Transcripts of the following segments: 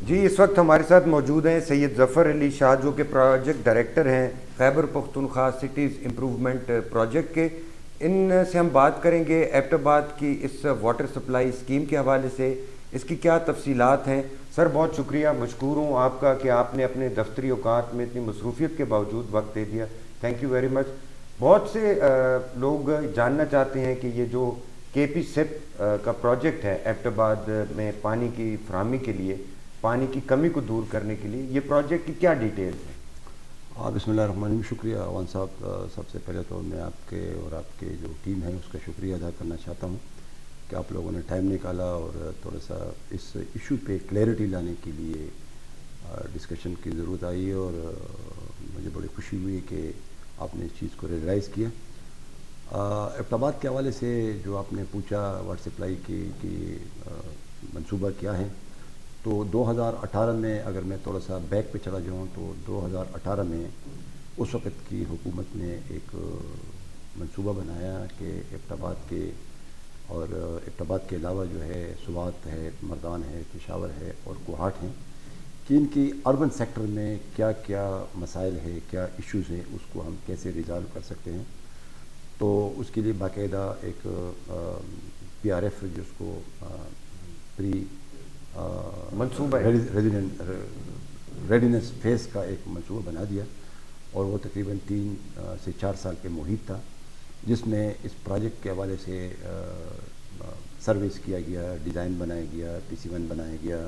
جی اس وقت ہمارے ساتھ موجود ہیں سید ظفر علی شاہ جو کہ پروجیکٹ ڈائریکٹر ہیں Khyber Pakhtunkhwa cities improvement project کے. ان سے ہم بات کریں گے ایبٹ آباد کی اس واٹر سپلائی اسکیم کے حوالے سے، اس کی کیا تفصیلات ہیں. سر بہت شکریہ، مشکور ہوں آپ کا کہ آپ نے اپنے دفتری اوقات میں اتنی مصروفیت کے باوجود وقت دے دیا. Thank you very much. بہت سے لوگ جاننا چاہتے ہیں کہ یہ جو کے پی سپ کا پروجیکٹ ہے ایبٹ آباد میں پانی کی فراہمی کے لیے، پانی کی کمی کو دور کرنے کے لیے، یہ پروجیکٹ کی کیا ڈیٹیلز ہیں؟ بسم اللہ الرحمن الرحیم. شکریہ عوان صاحب. سب سے پہلے تو میں آپ کے اور آپ کے جو ٹیم ہے اس کا شکریہ ادا کرنا چاہتا ہوں کہ آپ لوگوں نے ٹائم نکالا اور تھوڑا سا اس ایشو پہ کلیئرٹی لانے کے لیے ڈسکشن کی ضرورت آئی، اور مجھے بڑی خوشی ہوئی کہ آپ نے اس چیز کو ریئلائز کیا. ایبٹ آباد کے حوالے سے جو آپ نے پوچھا واٹر سپلائی کی منصوبہ کیا ہے، تو 2018 میں اگر میں تھوڑا سا بیک پہ چلا جاؤں تو 2018 میں اس وقت کی حکومت نے ایک منصوبہ بنایا کہ ایبٹ آباد کے اور ایبٹ آباد کے علاوہ جو ہے سوات ہے، مردان ہے، پشاور ہے اور کوہاٹ ہیں، کہ ان کی اربن سیکٹر میں کیا کیا مسائل ہے، کیا ایشوز ہیں، اس کو ہم کیسے ریزالو کر سکتے ہیں. تو اس کے لیے باقاعدہ ایک پی آر ایف جس کو پری منصوبہ ریڈینس فیس کا ایک منصوبہ بنا دیا، اور وہ تقریباً 3 سے 4 سال کے محیط تھا، جس میں اس پروجیکٹ کے حوالے سے سرویس کیا گیا، ڈیزائن بنایا گیا، پی سی 1 بنایا گیا،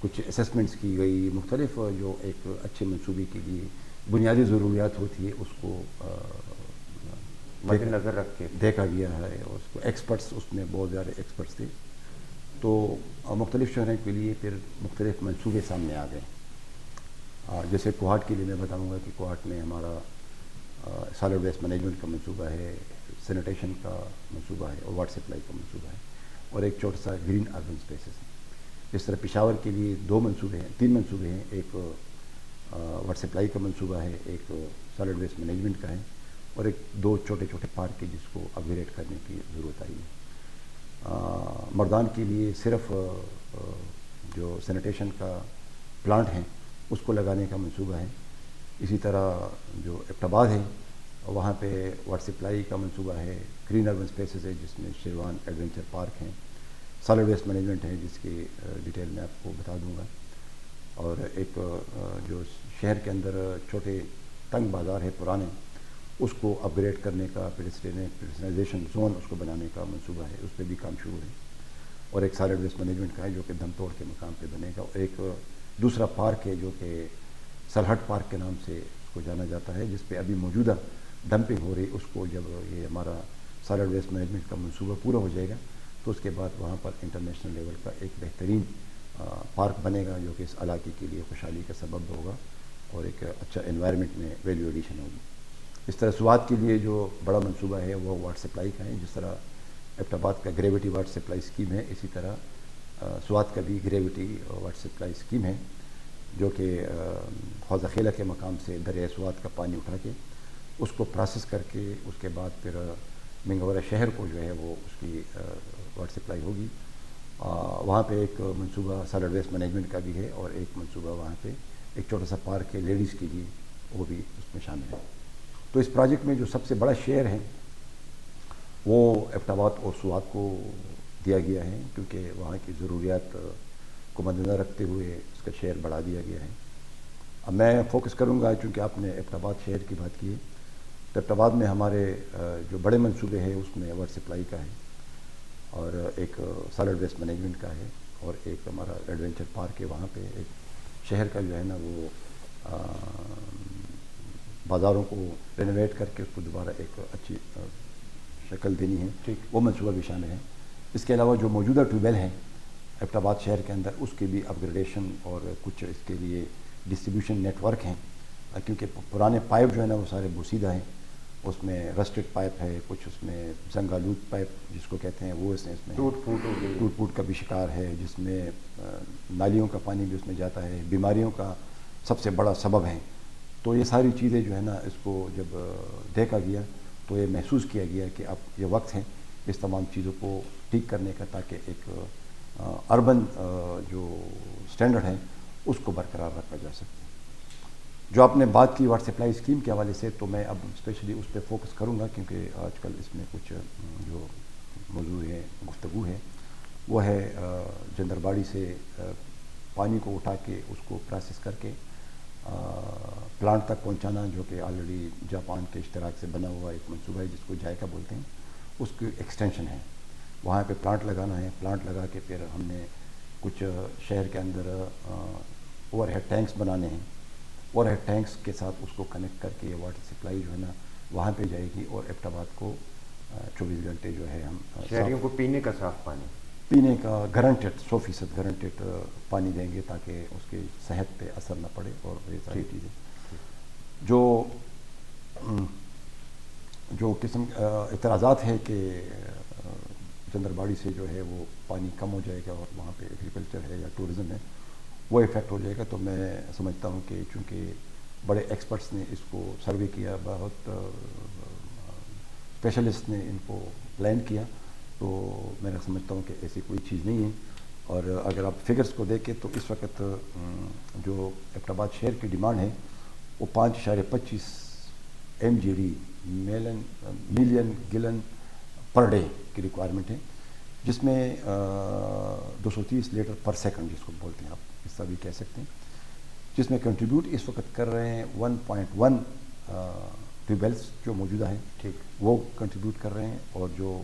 کچھ اسیسمنٹس کی گئی، مختلف جو ایک اچھے منصوبے کے لیے بنیادی ضروریات ہوتی ہے اس کو مد نظر رکھ کے دیکھا گیا ہے. اور اس کو ایکسپرٹس، اس میں بہت زیادہ ایکسپرٹس تھے، تو مختلف شہروں کے لیے پھر مختلف منصوبے سامنے آ گئے. جیسے کوہاٹ کے لیے میں بتاؤں گا کہ کوہاٹ میں ہمارا سالڈ ویسٹ مینجمنٹ کا منصوبہ ہے، سینیٹیشن کا منصوبہ ہے اور واٹر سپلائی کا منصوبہ ہے، اور ایک چھوٹا سا گرین اربن اسپیسز ہے. اس طرح پشاور کے لیے 3 منصوبے ہیں. ایک واٹر سپلائی کا منصوبہ ہے، ایک سالڈ ویسٹ مینجمنٹ کا ہے، اور ایک 2 چھوٹے چھوٹے پارک کے جس کو اپ گریڈ کرنے کی ضرورت آئی ہے. مردان کے لیے صرف جو سینیٹیشن کا پلانٹ ہیں اس کو لگانے کا منصوبہ ہے. اسی طرح جو ایبٹ آباد ہے وہاں پہ واٹر سپلائی کا منصوبہ ہے، گرین اربن اسپیسز ہے جس میں شیروان ایڈونچر پارک ہیں، سالڈ ویسٹ مینجمنٹ ہے جس کی ڈیٹیل میں آپ کو بتا دوں گا، اور ایک جو شہر کے اندر چھوٹے تنگ بازار ہے پرانے، اس کو اپ گریڈ کرنے کا پیڈسٹرائزیشن زون اس کو بنانے کا منصوبہ ہے، اس پہ بھی کام شروع ہے. اور ایک سالڈ ویسٹ مینجمنٹ کا ہے جو کہ دم توڑ کے مقام پہ بنے گا. اور ایک دوسرا پارک ہے جو کہ سلہٹ پارک کے نام سے اس کو جانا جاتا ہے، جس پہ ابھی موجودہ ڈمپنگ ہو رہی. اس کو جب یہ ہمارا سالڈ ویسٹ مینجمنٹ کا منصوبہ پورا ہو جائے گا تو اس کے بعد وہاں پر انٹرنیشنل لیول کا ایک بہترین پارک بنے گا جو کہ اس علاقے کے لیے خوشحالی کا سبب ہوگا اور ایک اچھا انوائرمنٹ میں ویلیو ایڈیشن ہوگی. اس طرح سوات کے لیے جو بڑا منصوبہ ہے وہ واٹر سپلائی کا ہے. جس طرح ایبٹ آباد کا گریویٹی واٹر سپلائی اسکیم ہے، اسی طرح سوات کا بھی گریویٹی واٹر سپلائی اسکیم ہے، جو کہ حوضہ خیلہ کے مقام سے دریائے سوات کا پانی اٹھا کے اس کو پروسیس کر کے اس کے بعد پھر منگورہ شہر کو جو ہے وہ اس کی واٹر سپلائی ہوگی. وہاں پہ ایک منصوبہ سالڈ ویسٹ مینجمنٹ کا بھی ہے، اور ایک منصوبہ وہاں پہ ایک چھوٹا سا پارک ہے لیڈیز کے لیے، وہ بھی اس میں شامل ہے. تو اس پروجیکٹ میں جو سب سے بڑا شیئر ہے وہ ایبٹ آباد اور سوات کو دیا گیا ہے، کیونکہ وہاں کی ضروریات کو مد نظر رکھتے ہوئے اس کا شیئر بڑھا دیا گیا ہے. اب میں فوکس کروں گا، چونکہ آپ نے ایبٹ آباد شہر کی بات کی ہے، تو ایبٹ آباد میں ہمارے جو بڑے منصوبے ہیں اس میں واٹر سپلائی کا ہے، اور ایک سالڈ ویسٹ مینجمنٹ کا ہے، اور ایک ہمارا ایڈونچر پارک ہے. وہاں پہ ایک شہر کا جو ہے نا وہ بازاروں کو رینوویٹ کر کے اس کو دوبارہ ایک اچھی شکل دینی ہے، وہ منصوبہ بھی شامل ہے. اس کے علاوہ جو موجودہ ٹیوب ویل ہیں ایبٹ آباد شہر کے اندر، اس کی بھی اپ گریڈیشن اور کچھ اس کے لیے ڈسٹریبیوشن نیٹ ورک ہیں، کیونکہ پرانے پائپ جو ہے نا وہ سارے بوسیدہ ہیں. اس میں رسٹڈ پائپ ہے، کچھ اس میں زنگ آلود پائپ جس کو کہتے ہیں وہ اس میں ٹوٹ پھوٹ کا بھی شکار ہے، جس میں نالیوں کا پانی بھی اس میں جاتا ہے، بیماریوں کا سب سے بڑا سبب ہے. تو یہ ساری چیزیں جو ہے نا اس کو جب دیکھا گیا تو یہ محسوس کیا گیا کہ اب یہ وقت ہے اس تمام چیزوں کو ٹھیک کرنے کا، تاکہ ایک اربن جو اسٹینڈرڈ ہیں اس کو برقرار رکھا جا سکتا ہے. جو آپ نے بات کی واٹر سپلائی اسکیم کے حوالے سے تو میں اب اسپیشلی اس پہ فوکس کروں گا کیونکہ آج کل اس میں کچھ جو موضوع ہے گفتگو ہے وہ ہے جندر باڑی سے پانی کو اٹھا کے اس کو پروسیس کر کے پلانٹ تک پہنچانا جو کہ آلریڈی جاپان کے اشتراک سے بنا ہوا ایک منصوبہ ہے جس کو جائکا بولتے ہیں. اس کی ایکسٹینشن ہے, وہاں پہ پلانٹ لگانا ہے. پلانٹ لگا کے پھر ہم نے کچھ شہر کے اندر اوور ہیڈ ٹینکس بنانے ہیں. اوور ہیڈ ٹینکس کے ساتھ اس کو کنیکٹ کر کے واٹر سپلائی جو ہے نا وہاں پہ جائے گی اور ایبٹ آباد کو 24 گھنٹے جو ہے ہم شہریوں کو پینے کا صاف پانی, پینے کا گارنٹیڈ 100% گارنٹیڈ پانی دیں گے تاکہ اس کی صحت پہ اثر نہ پڑے. اور یہ ساری چیزیں جو قسم اعتراضات ہیں کہ جندر باڑی سے جو ہے وہ پانی کم ہو جائے گا اور وہاں پہ ایگریکلچر ہے یا ٹورزم ہے وہ افیکٹ ہو جائے گا, تو میں سمجھتا ہوں کہ چونکہ بڑے ایکسپرٹس نے اس کو سروے کیا, بہت اسپیشلسٹ نے ان کو پلان کیا, تو میں سمجھتا ہوں کہ ایسی کوئی چیز نہیں ہے. اور اگر آپ فگرز کو دیکھیں تو اس وقت جو ایبٹ آباد شہر کی ڈیمانڈ ہے وہ 5.25 MGD ملین گلن پر ڈے کی ریکوائرمنٹ ہے, جس میں 230 لیٹر پر سیکنڈ جس کو بولتے ہیں آپ اس طرح بھی کہہ سکتے ہیں, جس میں کنٹریبیوٹ اس وقت کر رہے ہیں 1.1 ٹیوب ویلس جو موجودہ ہیں ٹھیک وہ کنٹریبیوٹ کر رہے ہیں. اور جو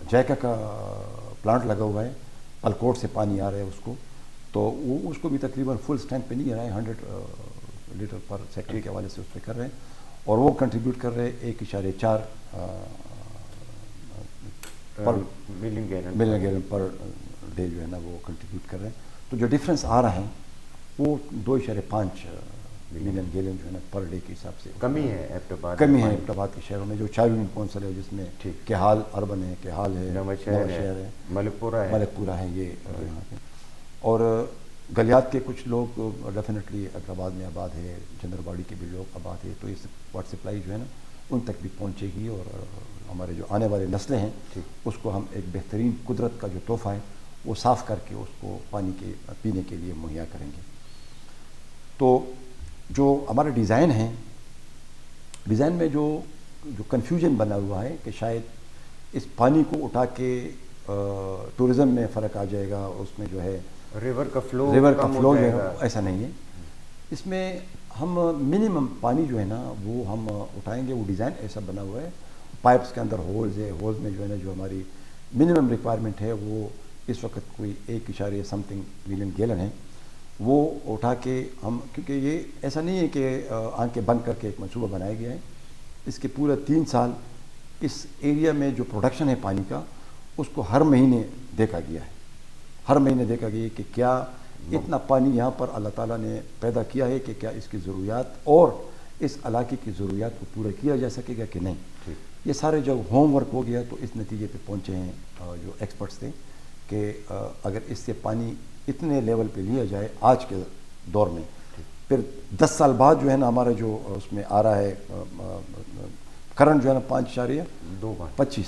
جائکا کا پلانٹ لگا ہوا ہے پلکوٹ سے پانی آ رہا ہے اس کو, تو وہ اس کو بھی تقریباً فل اسٹرینتھ پہ نہیں آ رہا ہے, 100 لیٹر پر سیکنڈ کے حوالے سے اس پہ کر رہے ہیں. اور وہ کنٹریبیوٹ کر رہے ہیں 1.4 پر ملین گیلن پر ڈے جو ہے نا وہ کنٹریبیوٹ کر رہے ہیں. تو جو ڈفرینس آ رہا ہے وہ 2.5 ملین گیلن جو ہے نا پر ڈے کے حساب سے کمی ہے ایبٹ آباد کے شہروں میں. جو 4 یونین کونسل ہے جس میں کہال اربن ہے, کہال ہے, نواں شہر ہے, ملک پورہ ہے یہ یہاں پہ. اور گلیات کے کچھ لوگ ڈیفینیٹلی ایبٹ آباد میں آباد ہے, جندر باڑی کے بھی لوگ آباد ہے, تو اس واٹر سپلائی جو ہے نا ان تک بھی پہنچے گی. اور ہمارے جو آنے والے نسلیں ہیں اس کو ہم ایک بہترین قدرت کا جو تحفہ ہے وہ صاف کر کے اس کو پانی کے پینے کے لیے مہیا کریں گے. تو جو ہمارا ڈیزائن ہے, ڈیزائن میں جو کنفیوژن بنا ہوا ہے کہ شاید اس پانی کو اٹھا کے ٹورزم میں فرق آ جائے گا, اس میں جو ہے ریور کا فلو جو ہے ایسا نہیں ہے. اس میں ہم منیمم پانی جو ہے نا وہ ہم اٹھائیں گے. وہ ڈیزائن ایسا بنا ہوا ہے, پائپس کے اندر ہولز ہے, ہولز میں جو ہے نا جو ہماری منیمم ریکوائرمنٹ ہے وہ اس وقت کوئی 1.something ملین گیلن ہے, وہ اٹھا کے ہم, کیونکہ یہ ایسا نہیں ہے کہ آنکھیں بند کر کے ایک منصوبہ بنایا گیا ہے. اس کے پورا 3 سال اس ایریا میں جو پروڈکشن ہے پانی کا اس کو ہر مہینے دیکھا گیا ہے. ہر مہینے دیکھا گیا کہ کیا اتنا پانی یہاں پر اللہ تعالیٰ نے پیدا کیا ہے کہ کیا اس کی ضروریات اور اس علاقے کی ضروریات کو پورا کیا جا سکے گا کہ نہیں. یہ سارے جب ہوم ورک ہو گیا تو اس نتیجے پہ پہنچے ہیں جو ایکسپرٹس تھے کہ اگر اس سے پانی اتنے لیول پہ لیا جائے آج کے دور میں, پھر 10 سال بعد جو ہے نا ہمارا جو اس میں آ رہا ہے کرنٹ جو ہے نا 5.25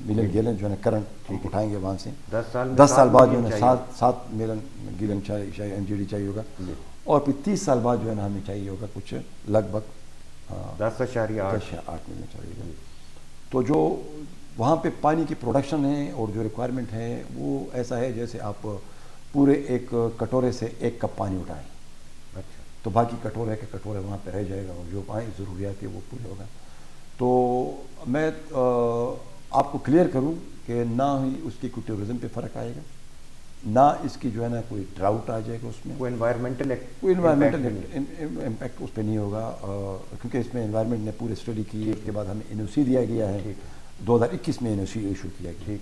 ملین گیلن جو ہے نا کرنٹ اٹھائیں گے وہاں سے. 10 سال بعد جو ہے نا 7 ملین گیلن MGD چاہیے ہوگا, اور پھر 30 سال بعد جو ہے نا ہمیں چاہیے ہوگا کچھ لگ بھگ 10.8 ملین چاہیے ہوگا. تو جو وہاں پہ پانی کی پروڈکشن ہے اور جو ریکوائرمنٹ ہے وہ ایسا ہے جیسے آپ پورے ایک کٹورے سے 1 کپ پانی اٹھائیں, تو باقی کٹورے کے کٹورے وہاں پہ رہ جائے گا اور جو پانی ضروریات ہے وہ پورے ہوگا. تو میں آپ کو کلیئر کروں کہ نہ ہی اس کی کوئی ٹورزم پہ فرق آئے گا, نہ اس کی جو ہے نا کوئی ڈراؤٹ آ جائے گا, اس میں کوئی انوائرمنٹل امپیکٹ اس پہ نہیں ہوگا, کیونکہ اس میں انوائرمنٹ نے پورے اسٹڈی کی. اس کے بعد ہمیں NOC دیا گیا ہے, 2021 میں NOC ایشو کیا گیا.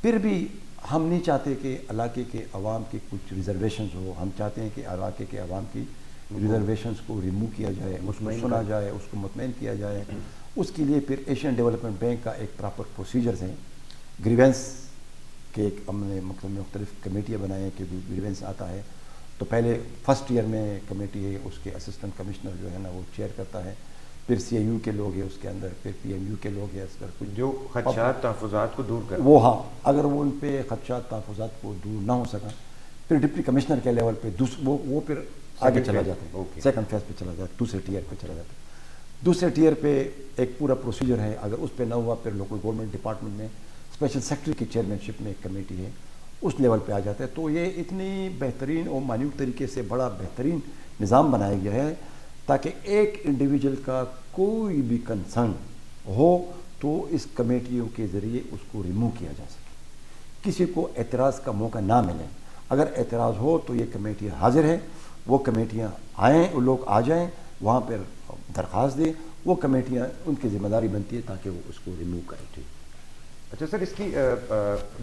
پھر بھی ہم نہیں چاہتے کہ علاقے کے عوام کی کچھ ریزرویشنز ہو, ہم چاہتے ہیں کہ علاقے کے عوام کی ریزرویشنز کو ریموو کیا جائے, اس کو سنا جائے, اس کو مطمئن کیا جائے. اس کے لیے پھر ایشین ڈیولپمنٹ بینک کا ایک پراپر پروسیجرز ہیں. گریونس کے ایک ہم نے مختلف کمیٹیاں بنائے ہیں کہ گریونس آتا ہے تو پہلے فرسٹ ایئر میں کمیٹی ہے, اس کے اسسٹنٹ کمشنر جو ہے نا وہ چیئر کرتا ہے, پھر CIU کے لوگ ہیں اس کے اندر, پھر PMU کے لوگ ہیں اس پر, کچھ جو خدشات تحفظات کو دور کر وہ, ہاں اگر وہ ان پہ خدشات تحفظات کو دور نہ ہو سکا پھر ڈپٹی کمشنر کے لیول پہ وہ پھر آگے چلا جاتا ہے, اوکے, سیکنڈ فیز پہ چلا جاتا ہے, دوسرے ٹیئر پہ چلا جاتا ہے. دوسرے ٹیئر پہ ایک پورا پروسیجر ہے, اگر اس پہ نہ ہوا پھر لوکل گورنمنٹ ڈپارٹمنٹ میں اسپیشل سیکٹری کی چیئرمین شپ میں ایک کمیٹی ہے, اس لیول پہ آ جاتا ہے. تو یہ اتنی بہترین اور مانیوٹ طریقے سے بڑا بہترین نظام بنایا گیا ہے تاکہ ایک انڈیویجول کا کوئی بھی کنسرن ہو تو اس کمیٹیوں کے ذریعے اس کو ریموو کیا جا سکے, کسی کو اعتراض کا موقع نہ ملے. اگر اعتراض ہو تو یہ کمیٹی حاضر ہے, وہ کمیٹیاں آئیں, وہ لوگ آ جائیں وہاں پر درخواست دیں, وہ کمیٹیاں ان کی ذمہ داری بنتی ہے تاکہ وہ اس کو ریموو کریں. ٹھیک. اچھا سر, اس کی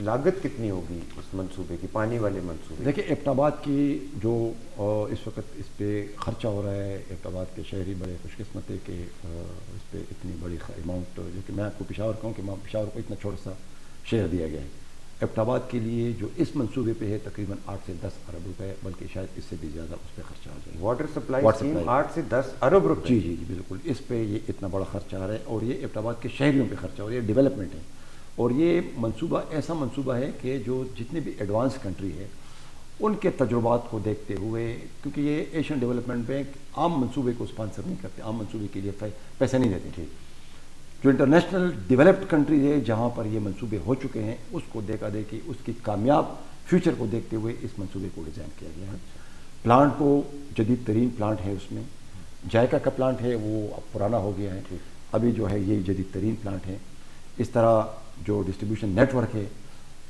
لاگت کتنی ہوگی اس منصوبے کی, پانی والے منصوبے؟ دیکھیں ایبٹ آباد کی جو اس وقت اس پہ خرچہ ہو رہا ہے, ایبٹ آباد کے شہری بڑے خوش قسمت ہے کہ اس پہ اتنی بڑی اماؤنٹ, جو کہ میں آپ کو پشاور کہوں کہ پشاور کو اتنا چھوٹا سا شہر دیا گیا ہے. ایبٹ آباد کے لیے جو اس منصوبے پہ ہے تقریباً 8 سے 10 ارب روپے, بلکہ شاید اس سے بھی زیادہ اس پہ خرچہ آ جائے. واٹر سپلائی اسکیم 8 سے 10 ارب روپے؟ جی جی جی بالکل, اس پہ یہ اتنا بڑا خرچہ آ رہا ہے, اور یہ ایبٹ آباد کے شہریوں پہ خرچہ ہو رہا ہے, یہ ڈیولپمنٹ ہے. اور یہ منصوبہ ایسا منصوبہ ہے کہ جو جتنے بھی ایڈوانس کنٹری ہے ان کے تجربات کو دیکھتے ہوئے, کیونکہ یہ ایشین ڈیولپمنٹ بینک عام منصوبے کو اسپانسر نہیں کرتے, عام منصوبے کے لیے پیسے نہیں دیتے. جو انٹرنیشنل ڈیولپڈ کنٹریز ہے جہاں پر یہ منصوبے ہو چکے ہیں اس کو دیکھا دیکھی, اس کی کامیاب فیوچر کو دیکھتے ہوئے اس منصوبے کو ڈیزائن کیا گیا ہے. پلانٹ کو جدید ترین پلانٹ ہے, اس میں جائکا کا پلانٹ ہے وہ اب پرانا ہو گیا ہے, ابھی جو ہے یہ جدید ترین پلانٹ ہے. اس طرح جو ڈسٹریبیوشن نیٹ ورک ہے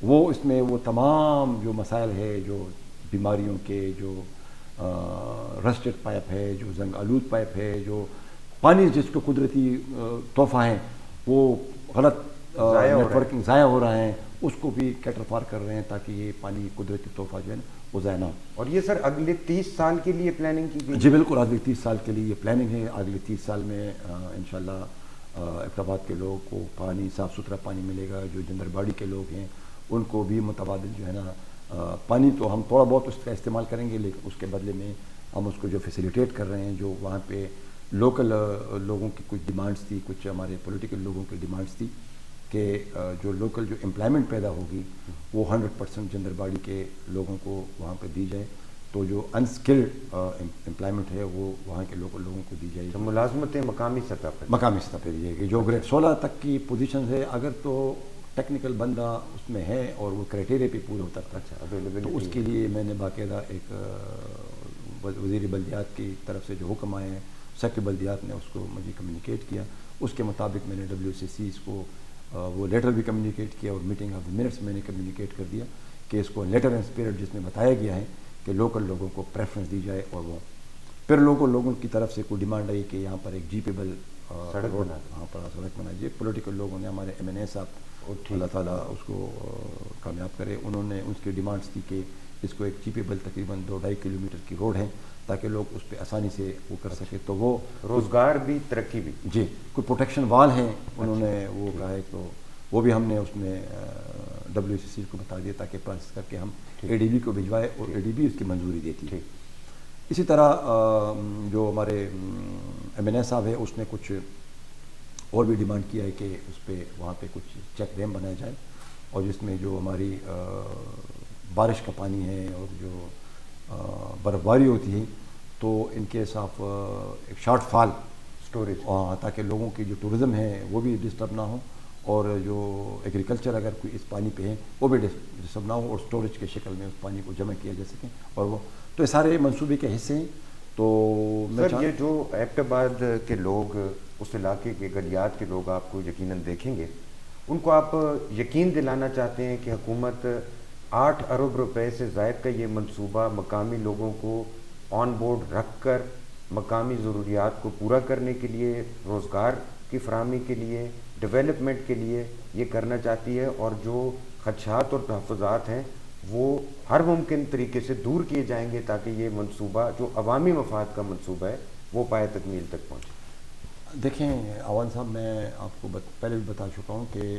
وہ اس میں وہ تمام جو مسائل ہے, جو بیماریوں کے, جو رسٹڈ پائپ ہے, جو زنگ آلود پائپ ہے, جو پانی جس کو قدرتی تحفہ ہے وہ غلط نیٹ ورکنگ ضائع ہو رہا ہے, اس کو بھی کیٹر فار کر رہے ہیں تاکہ یہ پانی قدرتی تحفہ جو ہے نا وہ ضائع نہ ہو. اور یہ سر اگلے 30 سال کے لیے پلاننگ کی گئی؟ جی بالکل, اگلے 30 سال کے لیے یہ پلاننگ ہے. اگلے 30 سال میں انشاءاللہ ایبٹ آباد کے لوگوں کو پانی, صاف ستھرا پانی ملے گا. جو جندرباڑی کے لوگ ہیں ان کو بھی متبادل جو ہے نا پانی تو ہم تھوڑا بہت اس کا استعمال کریں گے, لیکن اس کے بدلے میں ہم اس کو جو فیسیلیٹیٹ کر رہے ہیں, جو وہاں پہ لوکل لوگوں کی کچھ ڈیمانڈس تھی, کچھ ہمارے پولیٹیکل لوگوں کی ڈیمانڈس تھی کہ جو لوکل جو امپلائمنٹ پیدا ہوگی وہ 100% جندرباڑی کے لوگوں کو وہاں پہ دی جائے. تو جو انسکلڈ امپلائمنٹ ہے وہ وہاں کے لوکل لوگوں کو دی جائے. تو ملازمتیں مقامی سطح پر دی جائے گی. جو گریڈ 16 تک کی پوزیشنز ہے, اگر تو ٹیکنیکل بندہ اس میں ہے اور وہ کرائٹیریا پہ پورا ہوتا ہے تو اس کے لیے میں نے باقاعدہ ایک وزیر بلدیات کی طرف سے جو حکم آئے ہیں, سیکٹری بلدیات نے اس کو مجھے کمیونیکیٹ کیا, اس کے مطابق میں نے WCCs کو وہ لیٹر بھی کمیونیکیٹ کیا, اور میٹنگ آف دی منٹس میں نے کمیونیکیٹ کر دیا کہ اس کو لیٹر اینڈ اسپرٹ جس میں بتایا گیا ہے کہ لوکل لوگوں کو پریفرنس دی جائے. اور وہ پھر لوگوں کی طرف سے کوئی ڈیمانڈ آئی کہ یہاں پر ایک جیپیبل سڑک بنا دیجیے. پولیٹیکل لوگوں نے, ہمارے MNA صاحب اللہ تعالیٰ اس کو کامیاب کرے, انہوں نے اس کی ڈیمانڈس تھی کہ اس کو ایک جیپیبل تقریباً 2-2.5 کلومیٹر کی روڈ ہے تاکہ لوگ اس پہ آسانی سے وہ کر سکے. تو وہ روزگار بھی, ترقی بھی. جی, کوئی پروٹیکشن وال ہیں انہوں نے وہ کہا ہے, تو وہ بھی ہم نے اس میں WCC کو بتا دیا تاکہ پروسیس کر کے ہم ADB کو بھجوائے, اور ADB اس کی منظوری دیتی ہے. اسی طرح جو ہمارے MNA صاحب ہے اس نے کچھ اور بھی ڈیمانڈ کیا ہے کہ اس پہ وہاں پہ کچھ چیک ڈیم بنایا جائے, اور جس میں جو ہماری بارش کا پانی ہے اور جو برف باری ہوتی ہے تو ان کے صاف ایک شارٹ فال اسٹوریج, تاکہ لوگوں کی جو ٹورزم ہے وہ بھی ڈسٹرب نہ ہو, اور جو ایگریکلچر اگر کوئی اس پانی پہ ہے وہ بھی ڈسٹرب نہ ہو, اور اسٹوریج کے شکل میں اس پانی کو جمع کیا جا سکے. اور وہ تو یہ سارے منصوبے کے حصے ہیں. تو سر یہ جو ایبٹ آباد کے لوگ, اس علاقے کے گلیات کے لوگ آپ کو یقیناً دیکھیں گے, ان کو آپ یقین دلانا چاہتے ہیں کہ حکومت 8 ارب روپے سے زائد کا یہ منصوبہ مقامی لوگوں کو آن بورڈ رکھ کر مقامی ضروریات کو پورا کرنے کے لیے, روزگار کی فراہمی کے لیے, ڈیولپمنٹ کے لیے یہ کرنا چاہتی ہے, اور جو خدشات اور تحفظات ہیں وہ ہر ممکن طریقے سے دور کیے جائیں گے تاکہ یہ منصوبہ جو عوامی مفاد کا منصوبہ ہے وہ پائے تکمیل تک پہنچے. دیکھیں عوان صاحب, میں آپ کو پہلے بھی بتا چکا ہوں کہ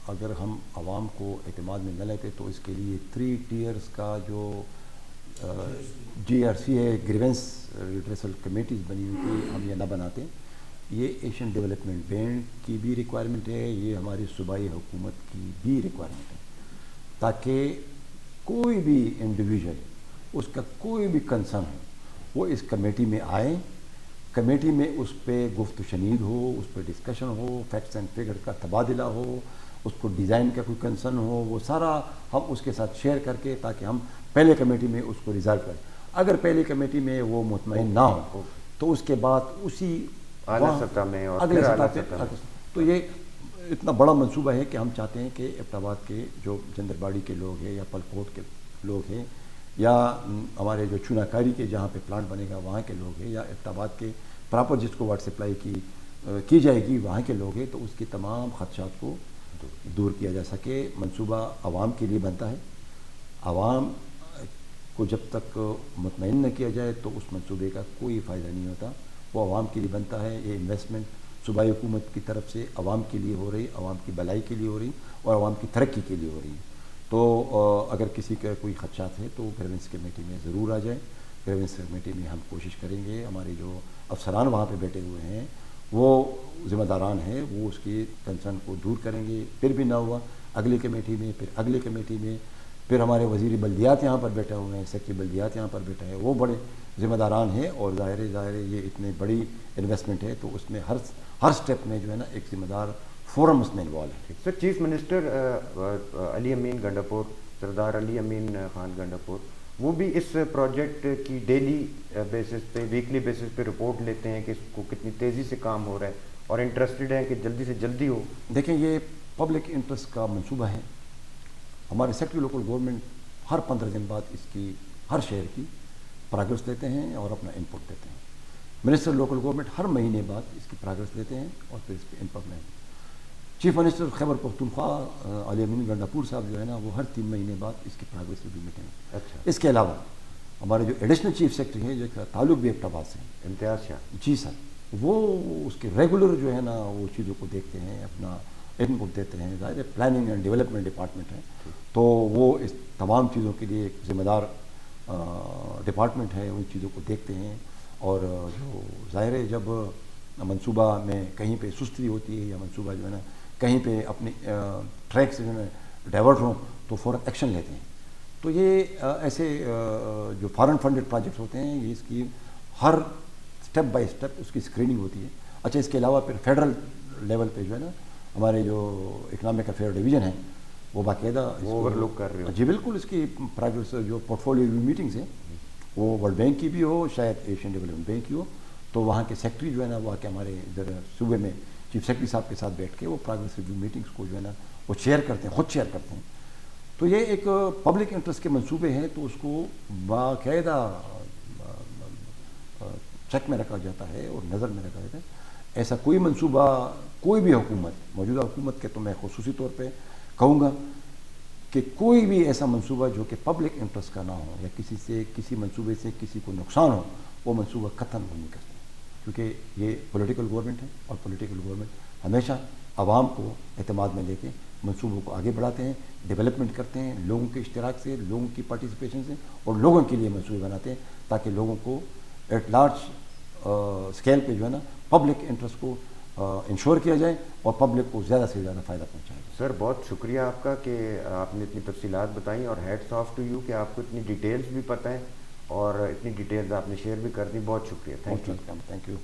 اگر ہم عوام کو اعتماد میں نہ لیتے تو اس کے لیے 3 ٹیئرز کا جو GRC ہے, گریونس ریڈریسل کمیٹیز بنی ہوئی تھی, ہم یہ نہ بناتے. یہ ایشین ڈیولپمنٹ بینک کی بھی ریکوائرمنٹ ہے, یہ ہماری صوبائی حکومت کی بھی ریکوائرمنٹ ہے, تاکہ کوئی بھی انڈیویژل اس کا کوئی بھی کنسرن ہو وہ اس کمیٹی میں آئیں, کمیٹی میں اس پہ گفت و شنید ہو, اس پہ discussion who, facts and figure کا تبادلہ ہو, اس کو ڈیزائن کا کوئی کنسرن ہو, وہ سارا ہم اس کے ساتھ شیئر کر کے تاکہ ہم پہلے کمیٹی میں اس کو ریزالو کریں. اگر پہلی کمیٹی میں وہ مطمئن نہ ہو تو اس کے بعد اسی اعلیٰ سطح میں اور اگلے پھر اعلیٰ سطح سطح پہ. میں. تو یہ اتنا بڑا منصوبہ ہے کہ ہم چاہتے ہیں کہ ایبٹ آباد کے جو جندرباڑی کے لوگ ہیں یا پلکوٹ کے لوگ ہیں یا ہمارے جو چونا کاری کے جہاں پہ پلانٹ بنے گا وہاں کے لوگ ہیں یا ایبٹ آباد کے پراپر جس کو واٹر سپلائی کی جائے گی وہاں کے لوگ ہیں, تو اس کی تمام خدشات کو دور کیا جا سکے. منصوبہ عوام کے لیے بنتا ہے, عوام کو جب تک مطمئن نہ کیا جائے تو اس منصوبے کا کوئی فائدہ نہیں ہوتا. وہ عوام کے لیے بنتا ہے. یہ انویسٹمنٹ صوبائی حکومت کی طرف سے عوام کے لیے ہو رہی, عوام کی بھلائی کے لیے ہو رہی اور عوام کی ترقی کے لیے ہو رہی ہے. تو اگر کسی کا کوئی خدشات ہے تو گریونس کمیٹی میں ضرور آ جائیں. گریونس کمیٹی میں ہم کوشش کریں گے, ہمارے جو افسران وہاں پہ بیٹھے ہوئے ہیں وہ ذمہ داران ہیں, وہ اس کی کنسرن کو دور کریں گے. پھر بھی نہ ہوا اگلی کمیٹی میں, پھر اگلی کمیٹی میں, پھر ہمارے وزیر بلدیات یہاں پر بیٹھے ہوئے ہیں, سیکٹری بلدیات یہاں پر بیٹھا ہے, وہ بڑے ذمہ داران ہیں. اور ظاہر ہے یہ اتنی بڑی انویسٹمنٹ ہے تو اس میں ہر سٹیپ میں جو ہے نا ایک ذمہ دار فورم اس میں انوالو ہے. سر, چیف منسٹر علی امین گنڈاپور, سردار علی امین خان گنڈاپور, وہ بھی اس پروجیکٹ کی ڈیلی بیسس پہ, ویکلی بیسس پہ رپورٹ لیتے ہیں کہ اس کو کتنی تیزی سے کام ہو رہا ہے اور انٹرسٹڈ ہیں کہ جلدی سے جلدی ہو. دیکھیں یہ پبلک انٹرسٹ کا منصوبہ ہے. ہمارے سیکٹری لوکل گورنمنٹ ہر 15 دن بعد اس کی ہر شہر کی پروگرس لیتے ہیں اور اپنا انپٹ دیتے ہیں. منسٹر لوکل گورنمنٹ ہر مہینے بعد اس کی پروگرس لیتے ہیں اور پھر اس پہ انپٹ لیں. چیف منسٹر خیبر پختونخوا علی امین گنڈاپور صاحب جو ہے نا وہ ہر 3 مہینے بعد اس کی پروگرس ریویو میٹنگ. اچھا. اس کے علاوہ ہمارے جو ایڈیشنل چیف سیکرٹری ہیں جو تعلق بھی ایبٹ آباد سے ہیں, امتیاز شاہ جی سر, وہ اس کے ریگولر جو ہے نا وہ چیزوں کو دیکھتے ہیں, اپنا انپٹ دیتے ہیں. ظاہر پلاننگ اینڈ ڈیولپمنٹ ڈپارٹمنٹ ہے تو وہ اس تمام چیزوں کے لیے ایک ذمہ دار ڈپارٹمنٹ ہے, ان چیزوں کو دیکھتے ہیں. اور جو ظاہر ہے جب منصوبہ میں کہیں پہ سستی ہوتی ہے یا منصوبہ جو ہے نا کہیں پہ اپنی ٹریک سے جو ہے ڈائیورٹ ہوں تو فوراً ایکشن لیتے ہیں. تو یہ ایسے جو فارن فنڈڈ پروجیکٹس ہوتے ہیں یہ اس کی ہر سٹیپ بائی سٹیپ اس کی اسکریننگ ہوتی ہے. اچھا, اس کے علاوہ پھر فیڈرل لیول پہ جو ہے نا ہمارے جو اکنامک افیئر ڈویژن ہے وہ باقاعدہ اوور لک کر رہے ہو. جی بالکل, اس کی پروگرس جو پورٹ فولیو ریویو میٹنگس ہیں وہ ورلڈ بینک کی بھی ہو, شاید ایشین ڈیولپمنٹ بینک کی ہو, تو وہاں کے سیکرٹری جو ہے نا وہ آ کے ہمارے ادھر صوبے میں چیف سیکرٹری صاحب کے ساتھ بیٹھ کے وہ پروگرس ریویو میٹنگس کو جو ہے نا وہ چیئر کرتے ہیں, خود چیئر کرتے ہیں. تو یہ ایک پبلک انٹرسٹ کے منصوبے ہیں تو اس کو باقاعدہ چیک میں رکھا جاتا ہے اور نظر میں رکھا جاتا ہے. ایسا کوئی منصوبہ کوئی بھی حکومت, موجودہ حکومت کے تو میں خصوصی طور پہ کہوں گا کہ کوئی بھی ایسا منصوبہ جو کہ پبلک انٹرسٹ کا نہ ہو یا کسی منصوبے سے کسی کو نقصان ہو وہ منصوبہ ختم نہیں کرتے, کیونکہ یہ پولیٹیکل گورنمنٹ ہے اور پولیٹیکل گورنمنٹ ہمیشہ عوام کو اعتماد میں لے کے منصوبوں کو آگے بڑھاتے ہیں, ڈیولپمنٹ کرتے ہیں, لوگوں کے اشتراک سے, لوگوں کی پارٹیسپیشن سے, اور لوگوں کے لیے منصوبے بناتے ہیں تاکہ لوگوں کو ایٹ لارج اسکیل پہ جو ہے نا پبلک انٹرسٹ کو انشور کیا جائے اور پبلک کو زیادہ سے زیادہ فائدہ پہنچایا جائے. سر, بہت شکریہ آپ کا کہ آپ نے اتنی تفصیلات بتائیں, اور ہیڈس آف ٹو یو کہ آپ کو اتنی ڈیٹیلز بھی پتہ ہیں اور اتنی ڈیٹیلز آپ نے شیئر بھی کر دی. بہت شکریہ. Thank you.